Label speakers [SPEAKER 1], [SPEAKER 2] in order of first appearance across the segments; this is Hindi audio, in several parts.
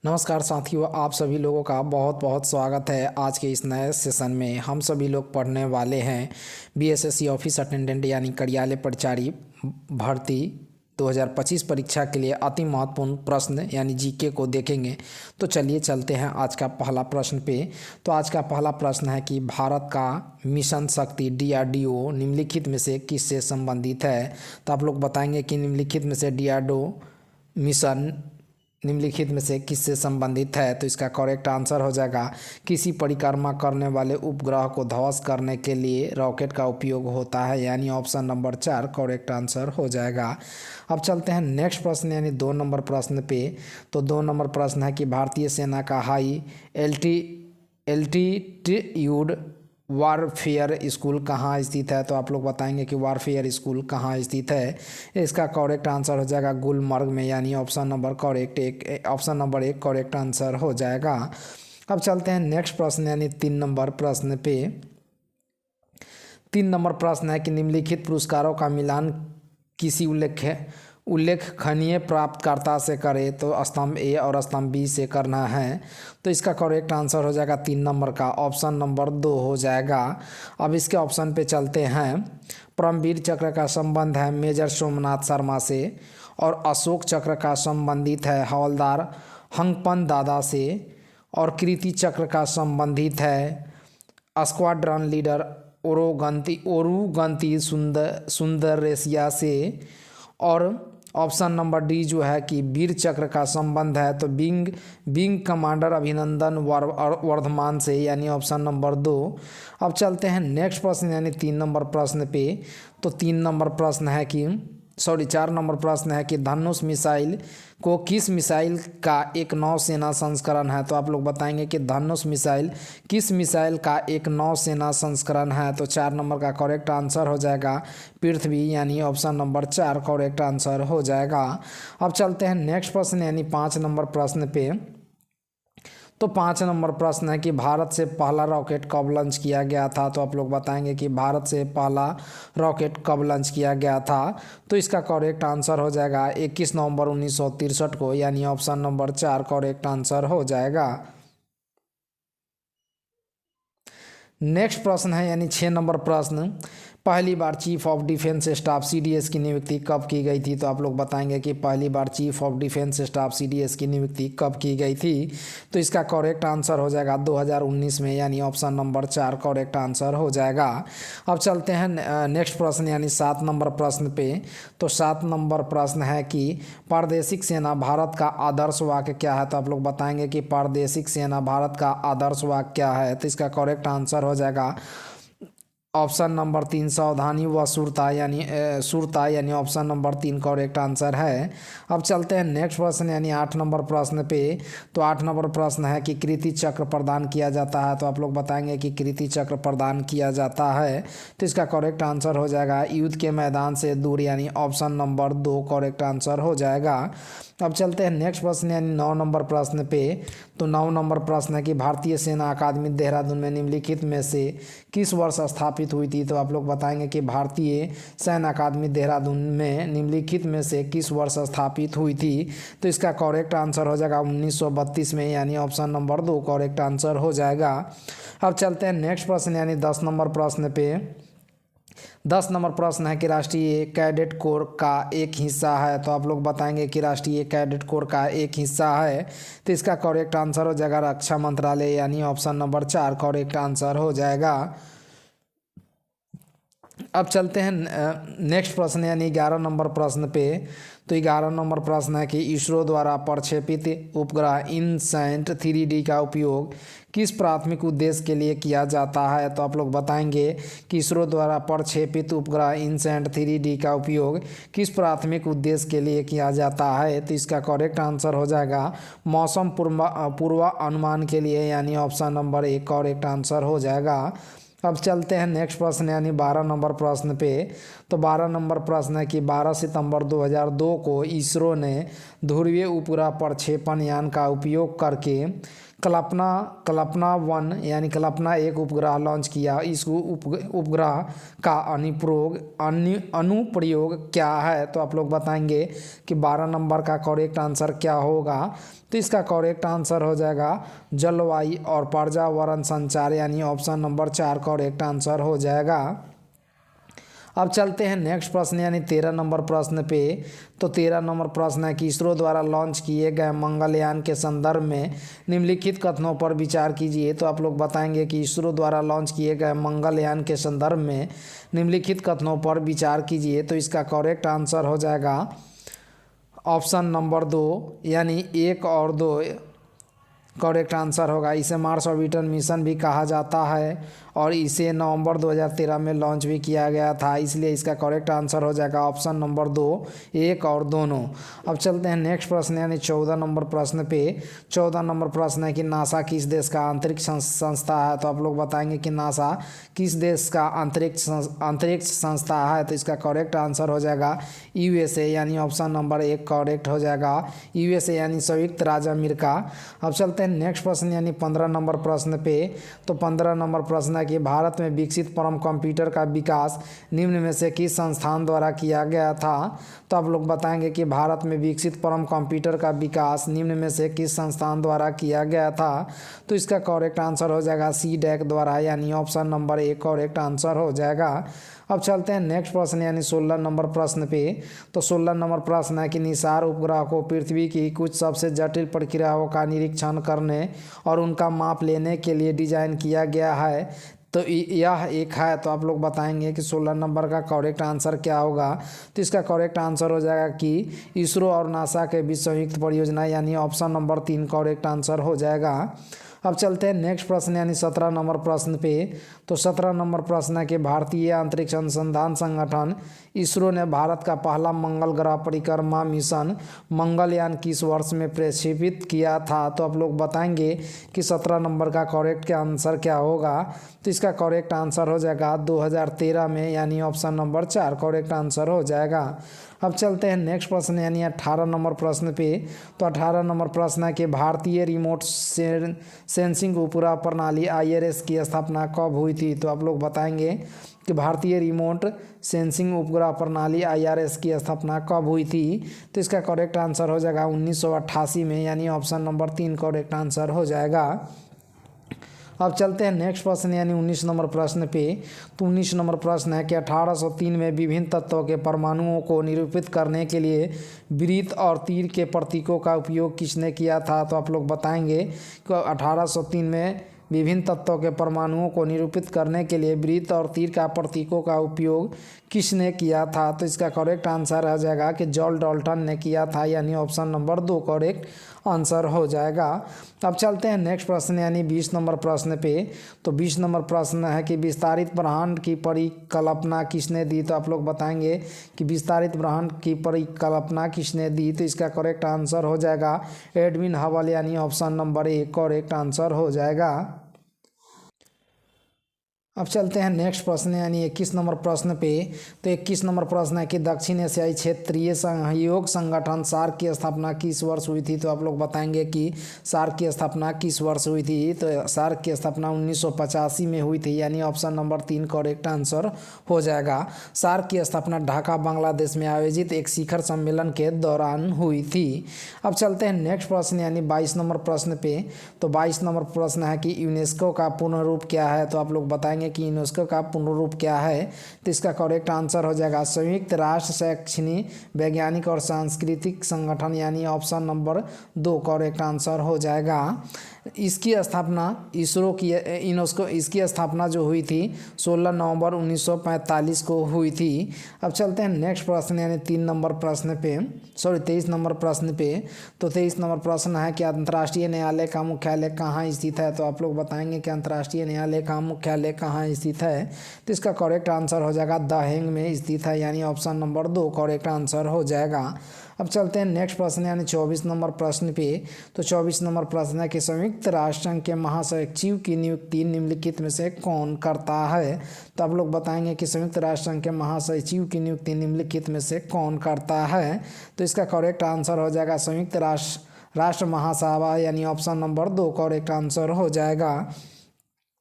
[SPEAKER 1] नमस्कार साथियों, आप सभी लोगों का बहुत बहुत स्वागत है। आज के इस नए सेशन में हम सभी लोग पढ़ने वाले हैं बीएसएससी ऑफिस अटेंडेंट यानी कार्यालय परिचारी भर्ती 2025 परीक्षा के लिए अति महत्वपूर्ण प्रश्न यानी जीके को देखेंगे। तो चलिए चलते हैं आज का पहला प्रश्न पे। तो आज का पहला प्रश्न है कि भारत का मिशन शक्ति DRDO निम्नलिखित में से किससे संबंधित है। तो आप लोग बताएंगे कि निम्नलिखित में से DRDO मिशन निम्नलिखित में से किससे संबंधित है। तो इसका करेक्ट आंसर हो जाएगा किसी परिक्रमा करने वाले उपग्रह को ध्वस्त करने के लिए रॉकेट का उपयोग होता है, यानी ऑप्शन नंबर 4 करेक्ट आंसर हो जाएगा। अब चलते हैं नेक्स्ट प्रश्न यानी 2 नंबर प्रश्न पे। तो 2 नंबर प्रश्न है कि भारतीय सेना का हाई एल्टीट्यूड वारफेयर स्कूल कहाँ स्थित है। तो आप लोग बताएंगे कि वारफेयर स्कूल कहाँ स्थित है। इसका करेक्ट आंसर हो जाएगा गुलमर्ग में, यानी ऑप्शन नंबर 1 करेक्ट आंसर हो जाएगा। अब चलते हैं नेक्स्ट प्रश्न यानी 3 नंबर प्रश्न पे। 3 नंबर प्रश्न है कि निम्नलिखित पुरस्कारों का मिलान किसी उल्लेखनीय प्राप्तकर्ता से करे। तो स्तंभ ए और स्तंभ बी से करना है। तो इसका करेक्ट आंसर हो जाएगा 3 नंबर का ऑप्शन नंबर 2 हो जाएगा। अब इसके ऑप्शन पे चलते हैं। परमवीर चक्र का संबंध है मेजर सोमनाथ शर्मा से, और अशोक चक्र का संबंधित है हवलदार हंगपन दादा से, और कीर्ति चक्र का संबंधित है स्क्वाड्रन लीडर ओरुगंती सुंदरेसिया से, और ऑप्शन नंबर डी जो है कि वीर चक्र का संबंध है तो विंग कमांडर अभिनंदन वर्धमान से, यानी ऑप्शन नंबर 2। अब चलते हैं नेक्स्ट प्रश्न यानी 3 नंबर प्रश्न पे। तो 3 नंबर प्रश्न है कि 4 नंबर प्रश्न है कि धनुष मिसाइल को किस मिसाइल का एक नौसेना संस्करण है। तो आप लोग बताएंगे कि धनुष मिसाइल किस मिसाइल का एक नौसेना संस्करण है। तो 4 नंबर का करेक्ट आंसर हो जाएगा पृथ्वी, यानी ऑप्शन नंबर 4 करेक्ट आंसर हो जाएगा। अब चलते हैं नेक्स्ट प्रश्न यानी 5 नंबर प्रश्न पे। तो 5 नंबर प्रश्न है कि भारत से पहला रॉकेट कब लॉन्च किया गया था। तो आप लोग बताएंगे कि भारत से पहला रॉकेट कब लॉन्च किया गया था। तो इसका करेक्ट आंसर हो जाएगा 21 नवंबर 1963 को, यानी ऑप्शन नंबर 4 करेक्ट आंसर हो जाएगा। नेक्स्ट प्रश्न है यानी 6 नंबर प्रश्न, पहली बार chief of defence staff CDS की नियुक्ति कब की गई थी। तो आप लोग बताएंगे कि पहली बार chief of defence staff CDS की नियुक्ति कब की गई थी। तो इसका करेक्ट आंसर हो जाएगा 2019 में, यानी ऑप्शन नंबर 4 करेक्ट आंसर हो जाएगा। अब चलते हैं नेक्स्ट प्रश्न यानी 7 नंबर प्रश्न पे। तो 7 नंबर प्रश्न है कि प्रादेशिक सेना भारत का आदर्श वाक्य क्या है। तो आप लोग बताएंगे कि प्रादेशिक सेना भारत का आदर्श वाक्य क्या है। तो इसका करेक्ट आंसर हो जाएगा ऑप्शन नंबर 3 सावधानी व शूरता, यानी ऑप्शन नंबर 3 करेक्ट आंसर है। अब चलते हैं नेक्स्ट प्रश्न यानी 8 नंबर प्रश्न पे। तो 8 नंबर प्रश्न है कि कीर्ति चक्र प्रदान किया जाता है। तो आप लोग बताएंगे कि कीर्ति चक्र प्रदान किया जाता है। तो इसका करेक्ट आंसर हो जाएगा युद्ध के मैदान से दूर, यानी ऑप्शन नंबर 2 करेक्ट आंसर हो जाएगा। अब चलते हैं नेक्स्ट प्रश्न यानी 9 नंबर प्रश्न पे। तो 9 नंबर प्रश्न है कि भारतीय सेना अकादमी देहरादून में निम्नलिखित में से किस वर्ष स्थापित हुई थी। तो आप लोग बताएंगे कि भारतीय सैन्य अकादमी देहरादून में निम्नलिखित में से किस वर्ष स्थापित हुई थी। तो इसका करेक्ट आंसर हो जाएगा 1932 में, यानी ऑप्शन नंबर 2 करेक्ट आंसर हो जाएगा। अब चलते हैं नेक्स्ट प्रश्न यानी 10 नंबर प्रश्न पे। 10 नंबर प्रश्न है कि राष्ट्रीय कैडेट कोर का एक हिस्सा है। तो आप लोग बताएंगे कि राष्ट्रीय कैडेट कोर का एक हिस्सा है। तो इसका करेक्ट आंसर हो जाएगा रक्षा मंत्रालय, यानी ऑप्शन नंबर 4 करेक्ट आंसर हो जाएगा। अब चलते हैं नेक्स्ट प्रश्न यानी 11 नंबर प्रश्न पे। तो 11 नंबर प्रश्न है कि इसरो द्वारा प्रक्षेपित उपग्रह इनसैट 3D का उपयोग किस प्राथमिक उद्देश्य के लिए किया जाता है। तो आप लोग बताएंगे कि इसरो द्वारा प्रक्षेपित उपग्रह इनसैट 3D का उपयोग किस प्राथमिक उद्देश्य के लिए किया जाता है। तो इसका करेक्ट आंसर हो जाएगा मौसम पूर्वानुमान के लिए, यानी ऑप्शन नंबर 1 करेक्ट आंसर हो जाएगा। अब चलते हैं नेक्स्ट प्रश्न यानी 12 नंबर प्रश्न पे। तो 12 नंबर प्रश्न है कि 12 सितंबर 2002 को इसरो ने ध्रुवीय उपग्रह प्रक्षेपण यान का उपयोग करके कल्पना 1 यानी कल्पना एक उपग्रह लॉन्च किया। इस उपग्रह का अनुप्रयोग क्या है? तो आप लोग बताएंगे कि 12 नंबर का करेक्ट आंसर क्या होगा। तो इसका करेक्ट आंसर हो जाएगा जलवायु और पर्यावरण संचार यानी ऑप्शन नंबर 4 करेक्ट आंसर हो जाएगा। अब चलते हैं नेक्स्ट प्रश्न यानी 13 नंबर प्रश्न पे। तो 13 नंबर प्रश्न है कि इसरो द्वारा लॉन्च किए गए मंगलयान के संदर्भ में निम्नलिखित कथनों पर विचार कीजिए। तो आप लोग बताएंगे कि इसरो द्वारा लॉन्च किए गए मंगलयान के संदर्भ में निम्नलिखित कथनों पर विचार कीजिए। तो इसका करेक्ट आंसर हो जाएगा ऑप्शन नंबर 2 यानी 1 और 2 करेक्ट आंसर होगा। इसे मार्स ऑर्बिटर मिशन भी कहा जाता है और इसे नवंबर 2013 में लॉन्च भी किया गया था, इसलिए इसका करेक्ट आंसर हो जाएगा ऑप्शन नंबर 2 1 और दोनों। अब चलते हैं नेक्स्ट प्रश्न यानी 14 नंबर प्रश्न पे। 14 नंबर प्रश्न है कि नासा किस देश का अंतरिक्ष संस्था है? तो आप लोग बताएंगे कि नासा किस देश का अंतरिक्ष संस्था है। तो इसका करेक्ट आंसर हो जाएगा USA यानी ऑप्शन नंबर 1 करेक्ट हो जाएगा USA यानी संयुक्त राज्य अमेरिका। अब चलते हैं नेक्स्ट प्रश्न यानी 15 नंबर प्रश्न पे। तो 15 नंबर प्रश्न है कि भारत में विकसित परम कंप्यूटर का विकास निम्न में से किस संस्थान द्वारा किया गया था? तो आप लोग बताएंगे कि भारत में विकसित परम कंप्यूटर का विकास निम्न में से किस संस्थान द्वारा किया गया था? तो इसका करेक्ट आंसर हो जाएगा CDAC द्वारा यानी ऑप्शन नंबर 1 करेक्ट आंसर हो जाएगा। अब चलते हैं नेक्स्ट प्रश्न यानी 16 नंबर प्रश्न पे। तो 16 नंबर प्रश्न है कि निसार उपग्रह को पृथ्वी की कुछ सबसे जटिल प्रक्रियाओं का निरीक्षण करने और उनका माप लेने के लिए डिजाइन किया गया है। तो यह एक है। तो आप लोग बताएंगे कि 16 नंबर का करेक्ट आंसर क्या होगा? तो इसका करेक्ट आंसर हो जाएगा कि इसरो और नासा के बीच संयुक्त परियोजना यानी ऑप्शन नंबर 3 करेक्ट आंसर हो जाएगा। अब चलते हैं नेक्स्ट प्रश्न यानी 17 नंबर प्रश्न पे। तो 17 नंबर प्रश्न है कि भारतीय अंतरिक्ष अनुसंधान संगठन इसरो ने भारत का पहला मंगल ग्रह परिक्रमा मिशन मंगलयान किस वर्ष में प्रक्षेपित किया था? तो आप लोग बताएंगे कि 17 नंबर का करेक्ट आंसर क्या होगा? तो इसका करेक्ट आंसर हो जाएगा 2013 में यानी ऑप्शन नंबर 4 करेक्ट आंसर हो जाएगा। अब चलते हैं नेक्स्ट प्रश्न यानी 18 नंबर प्रश्न पे। तो 18 नंबर प्रश्न है कि भारतीय रिमोट सेंसिंग उपग्रह प्रणाली IRS की स्थापना कब हुई थी? तो आप लोग बताएंगे कि भारतीय रिमोट सेंसिंग उपग्रह प्रणाली IRS की स्थापना कब हुई थी? तो इसका करेक्ट आंसर हो जाएगा 1988 में यानी ऑप्शन नंबर 3 करेक्ट आंसर हो जाएगा। अब चलते हैं नेक्स्ट प्रश्न यानी 19 नंबर प्रश्न पे। तो 19 नंबर प्रश्न है कि 1803 में विभिन्न तत्वों के परमाणुओं को निरूपित करने के लिए वृत्त और तीर के प्रतीकों का उपयोग किसने किया था? तो आप लोग बताएंगे कि 1803 में विभिन्न तत्वों के परमाणुओं को निरूपित करने के लिए वृत्त और तीर का प्रतीकों का उपयोग किसने किया था? तो इसका करेक्ट आंसर आ जाएगा कि जॉन डाल्टन ने किया था यानी ऑप्शन नंबर 2 करेक्ट आंसर हो जाएगा। अब चलते हैं नेक्स्ट प्रश्न यानी 20 नंबर प्रश्न पे। तो 20 नंबर प्रश्न है कि विस्तारित ब्रह्मांड की परिकल्पना किसने दी? तो आप लोग बताएंगे कि विस्तारित ब्रह्मांड की परिकल्पना किसने दी? तो इसका करेक्ट आंसर हो जाएगा एडविन हबल यानी ऑप्शन नंबर 1 करेक्ट आंसर हो जाएगा। अब चलते हैं नेक्स्ट प्रश्न यानी 21 नंबर प्रश्न पे। तो 21 नंबर प्रश्न है कि दक्षिण एशियाई क्षेत्रीय सहयोग संगठन सार्क की स्थापना किस वर्ष हुई थी? तो आप लोग बताएंगे कि सार्क की स्थापना किस वर्ष हुई थी? तो सार्क की स्थापना 1985 में हुई थी यानी ऑप्शन नंबर 3 करेक्ट आंसर हो जाएगा। सार्क की स्थापना ढाका बांग्लादेश में आयोजित एक शिखर सम्मेलन के दौरान हुई थी। अब चलते हैं नेक्स्ट प्रश्न यानी 22 नंबर प्रश्न पे। तो 22 नंबर प्रश्न है कि यूनेस्को का पूर्ण रूप क्या है? तो आप लोग बताएंगे कि यूनेस्को का पूर्ण रूप क्या है? तो इसका करेक्ट आंसर हो जाएगा संयुक्त राष्ट्र शैक्षणिक वैज्ञानिक और सांस्कृतिक संगठन यानी ऑप्शन नंबर 2 करेक्ट आंसर हो जाएगा। इसकी स्थापना यूनेस्को इसकी स्थापना जो हुई थी 16 नवंबर 1945 को हुई थी। अब चलते हैं नेक्स्ट प्रश्न यानी 23 नंबर प्रश्न पे। तो 23 नंबर प्रश्न है कि अंतर्राष्ट्रीय न्यायालय का मुख्यालय कहाँ स्थित है? तो आप लोग बताएंगे कि अंतर्राष्ट्रीय न्यायालय का मुख्यालय कहाँ स्थित है? तो इसका करेक्ट आंसर हो जाएगा द हेग में स्थित है यानी ऑप्शन नंबर 2 करेक्ट आंसर हो जाएगा। अब चलते हैं नेक्स्ट प्रश्न यानी 24 नंबर प्रश्न पे। तो 24 नंबर प्रश्न है कि संयुक्त राष्ट्र संघ के महासचिव की नियुक्ति निम्नलिखित में से कौन करता है? तो आप लोग बताएंगे कि संयुक्त राष्ट्र संघ के महासचिव की नियुक्ति निम्नलिखित में से कौन करता है? तो इसका करेक्ट आंसर हो जाएगा संयुक्त राष्ट्र महासभा यानी ऑप्शन नंबर 2 करेक्ट आंसर हो जाएगा।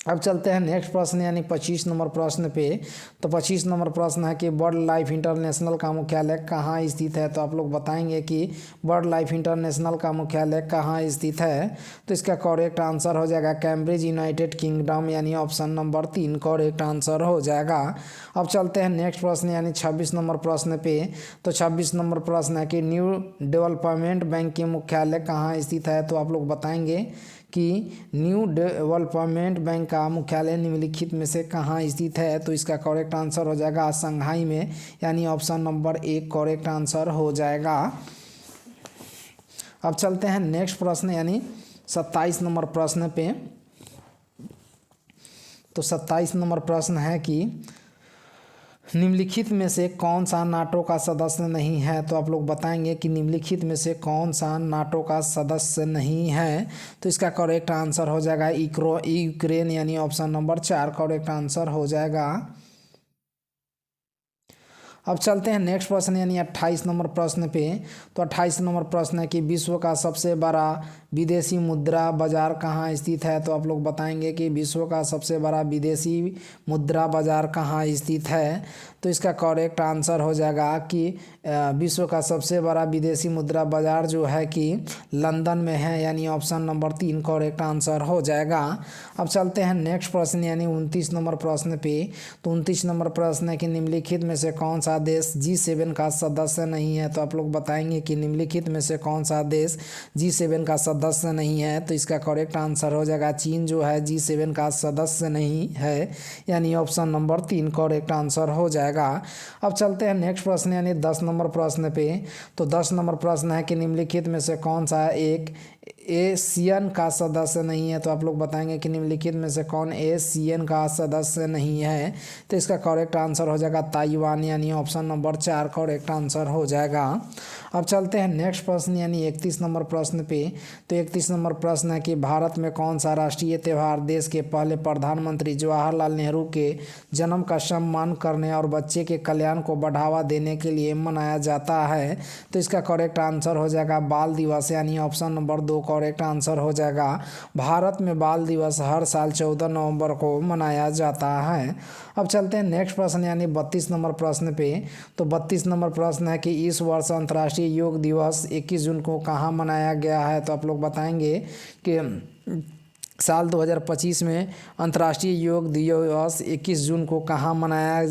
[SPEAKER 1] अब चलते हैं नेक्स्ट प्रश्न यानी 25 नंबर प्रश्न पे। तो 25 नंबर प्रश्न है कि बर्ड लाइफ इंटरनेशनल का मुख्यालय कहाँ स्थित है। तो आप लोग बताएंगे कि बर्ड लाइफ इंटरनेशनल का मुख्यालय कहाँ स्थित है। तो इसका करेक्ट आंसर हो जाएगा कैम्ब्रिज यूनाइटेड किंगडम यानी ऑप्शन नंबर 3 करेक्ट आंसर हो जाएगा। अब चलते हैं नेक्स्ट प्रश्न यानी 26 नंबर प्रश्न पे। तो 26 नंबर प्रश्न है कि न्यू डेवलपमेंट बैंक के मुख्यालय कहाँ स्थित है। तो आप लोग बताएंगे कि न्यू डेवलपमेंट बैंक का मुख्यालय निम्नलिखित में से कहाँ स्थित है। तो इसका करेक्ट आंसर हो जाएगा शंघाई में यानी ऑप्शन नंबर 1 करेक्ट आंसर हो जाएगा। अब चलते हैं नेक्स्ट प्रश्न यानी 27 नंबर प्रश्न पे। तो 27 नंबर प्रश्न है कि निम्नलिखित में से कौन सा नाटो का सदस्य नहीं है। तो आप लोग बताएंगे कि निम्नलिखित में से कौन सा नाटो का सदस्य नहीं है। तो इसका करेक्ट आंसर हो जाएगा यूक्रेन यानी ऑप्शन नंबर 4 करेक्ट आंसर हो जाएगा। अब चलते हैं नेक्स्ट प्रश्न यानी 28 नंबर प्रश्न पे। तो 28 नंबर प्रश्न है कि विश्व का सबसे बड़ा विदेशी मुद्रा बाजार कहाँ स्थित है। तो आप लोग बताएंगे कि विश्व का सबसे बड़ा विदेशी मुद्रा बाजार कहाँ स्थित है। तो इसका करेक्ट आंसर हो जाएगा कि विश्व का सबसे बड़ा विदेशी मुद्रा बाजार जो है कि लंदन में है यानी ऑप्शन नंबर 3 करेक्ट आंसर हो जाएगा। अब चलते हैं नेक्स्ट प्रश्न यानी 29 नंबर प्रश्न पे। तो 29 नंबर प्रश्न है कि निम्नलिखित में से कौन सा देश G7 का सदस्य नहीं है। तो आप लोग बताएंगे कि निम्नलिखित में से कौन सा देश G7 का सदस्य नहीं है। तो इसका करेक्ट आंसर हो जाएगा चीन जो है G7 का सदस्य नहीं है यानी ऑप्शन नंबर 3 करेक्ट आंसर हो जाएगा। अब चलते हैं नेक्स्ट प्रश्न यानी 10 नंबर प्रश्न पे। तो 10 नंबर प्रश्न है कि निम्नलिखित में से कौन सा एक एशियन का सदस्य नहीं है। तो आप लोग बताएंगे कि निम्नलिखित में से कौन एशियन का सदस्य नहीं है। तो इसका करेक्ट आंसर हो जाएगा ताइवान यानी ऑप्शन नंबर 4 करेक्ट आंसर हो जाएगा। अब चलते हैं नेक्स्ट प्रश्न यानी 31 नंबर प्रश्न पे। तो 31 नंबर प्रश्न है कि भारत में कौन सा राष्ट्रीय त्यौहार देश के पहले प्रधानमंत्री जवाहरलाल नेहरू के जन्म का सम्मान करने और बच्चे के कल्याण को बढ़ावा देने के लिए मनाया जाता है। तो इसका करेक्ट आंसर हो जाएगा बाल दिवस यानी ऑप्शन नंबर 2 करेक्ट आंसर हो जाएगा। भारत में बाल दिवस हर साल 14 नवंबर को मनाया जाता है। अब चलते हैं नेक्स्ट प्रश्न यानी 32 नंबर प्रश्न पे। तो 32 नंबर प्रश्न है कि इस वर्ष अंतर्राष्ट्रीय योग दिवस 21 जून को कहाँ मनाया गया है। तो आप लोग बताएंगे कि साल 2025 में अंतर्राष्ट्रीय योग दिवस 21 जून को कहाँ मनाया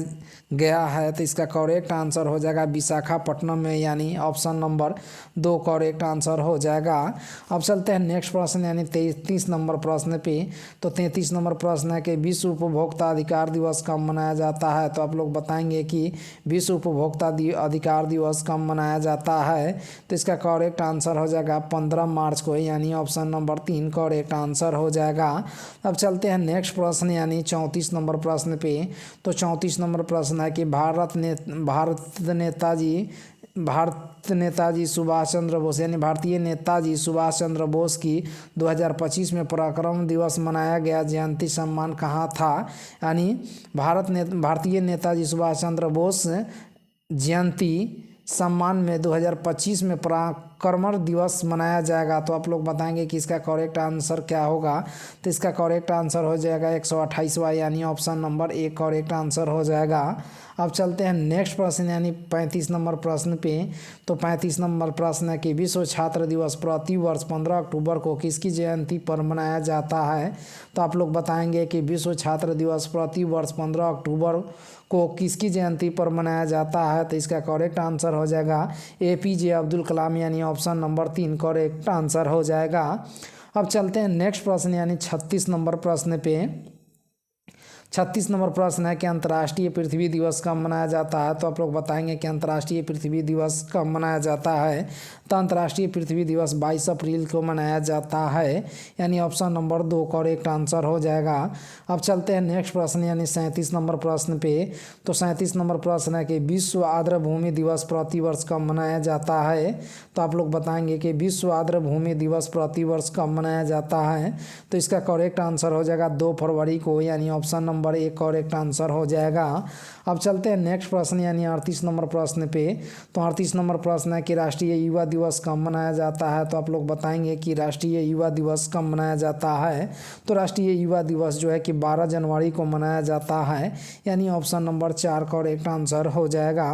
[SPEAKER 1] गया है। तो इसका करेक्ट आंसर हो जाएगा विशाखापट्टनम में यानी ऑप्शन नंबर 2 करेक्ट आंसर हो जाएगा। अब चलते हैं नेक्स्ट प्रश्न यानी 33 नंबर प्रश्न पे। तो 33 नंबर प्रश्न है कि विश्व उपभोक्ता अधिकार दिवस कब मनाया जाता है। तो आप लोग बताएंगे कि विश्व उपभोक्ता अधिकार दिवस कब मनाया जाता है। तो इसका करेक्ट आंसर हो जाएगा 15 मार्च को यानी ऑप्शन नंबर 3 करेक्ट आंसर हो जाएगा। अब चलते हैं नेक्स्ट प्रश्न यानी 34 नंबर प्रश्न पे। तो 34 नंबर प्रश्न है कि भारत नेताजी सुभाष चंद्र बोस यानी भारतीय नेताजी सुभाष चंद्र बोस की 2025 में पराक्रम दिवस मनाया गया जयंती सम्मान कहाँ था। यानी भारतीय नेताजी सुभाष चंद्र बोस जयंती सम्मान में 2025 में पराक्रम दिवस मनाया जाएगा। तो आप लोग बताएंगे कि इसका करेक्ट आंसर क्या होगा। तो इसका करेक्ट आंसर हो जाएगा 128वां यानी ऑप्शन नंबर 1 करेक्ट आंसर हो जाएगा। अब चलते हैं नेक्स्ट प्रश्न यानी 35 नंबर प्रश्न पे। तो 35 नंबर प्रश्न है कि विश्व छात्र दिवस प्रति वर्ष 15 अक्टूबर को किसकी जयंती पर मनाया जाता है। तो आप लोग बताएंगे कि विश्व छात्र दिवस प्रति वर्ष 15 अक्टूबर को किसकी जयंती पर मनाया जाता है। तो इसका करेक्ट आंसर हो जाएगा APJ अब्दुल कलाम यानी ऑप्शन नंबर 3 करेक्ट आंसर हो जाएगा। अब चलते हैं नेक्स्ट प्रश्न यानी 36 नंबर प्रश्न पे। 36 नंबर प्रश्न है कि अंतर्राष्ट्रीय पृथ्वी दिवस कब मनाया जाता है। तो आप लोग बताएंगे कि अंतर्राष्ट्रीय पृथ्वी दिवस कब मनाया जाता है। तो अंतर्राष्ट्रीय पृथ्वी दिवस 22 अप्रैल को मनाया जाता है यानी ऑप्शन नंबर 2 करेक्ट आंसर हो जाएगा। अब चलते हैं नेक्स्ट प्रश्न यानी 37 नंबर प्रश्न पे। तो 37 नंबर प्रश्न है कि विश्व आर्द्र भूमि दिवस प्रति वर्ष कब मनाया जाता है। तो आप लोग बताएंगे कि विश्व आर्द्र भूमि दिवस प्रति वर्ष कब मनाया जाता है। तो इसका करेक्ट आंसर हो जाएगा 2 फरवरी को यानी option number A correct answer हो जाएगा। अब चलते हैं नेक्स्ट प्रश्न यानी 38 नंबर प्रश्न पे। तो 38 नंबर प्रश्न है कि राष्ट्रीय युवा दिवस कब मनाया जाता है। तो आप लोग बताएंगे कि राष्ट्रीय युवा दिवस कब मनाया जाता है। तो राष्ट्रीय युवा दिवस जो है कि 12 जनवरी को मनाया जाता है, यानी ऑप्शन नंबर 4 करेक्ट आंसर हो जाएगा।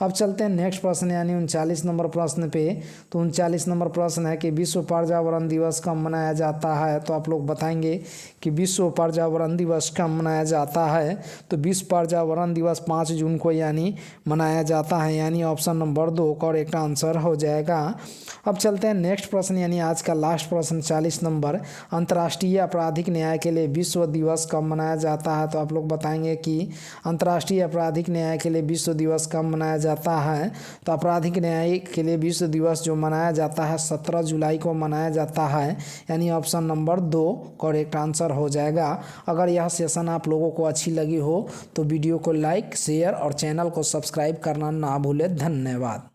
[SPEAKER 1] अब चलते हैं नेक्स्ट प्रश्न यानी 39 नंबर प्रश्न पे। तो 39 नंबर प्रश्न है कि विश्व पर्यावरण दिवस कब मनाया जाता है। तो आप लोग बताएंगे कि विश्व पर्यावरण दिवस कब मनाया जाता है। तो विश्व पर्यावरण दिवस 5 जून को यानी मनाया जाता है, यानी ऑप्शन नंबर 2 करेक्ट आंसर हो जाएगा। अब चलते हैं नेक्स्ट प्रश्न यानी आज का लास्ट प्रश्न 40 नंबर, अंतर्राष्ट्रीय आपराधिक न्याय के लिए विश्व दिवस कब मनाया जाता है। तो आप लोग बताएंगे कि अंतर्राष्ट्रीय आपराधिक न्याय के लिए विश्व दिवस कब मनाया जाता है। तो आपराधिक न्याय के लिए विश्व दिवस जो मनाया जाता है 17 जुलाई को मनाया जाता है, यानी ऑप्शन नंबर 2 करेक्ट आंसर हो जाएगा। अगर यह सेशन आप लोगों को अच्छी लगी हो तो वीडियो को लाइक, शेयर और चैनल को सब्सक्राइब करना ना भूलें। धन्यवाद।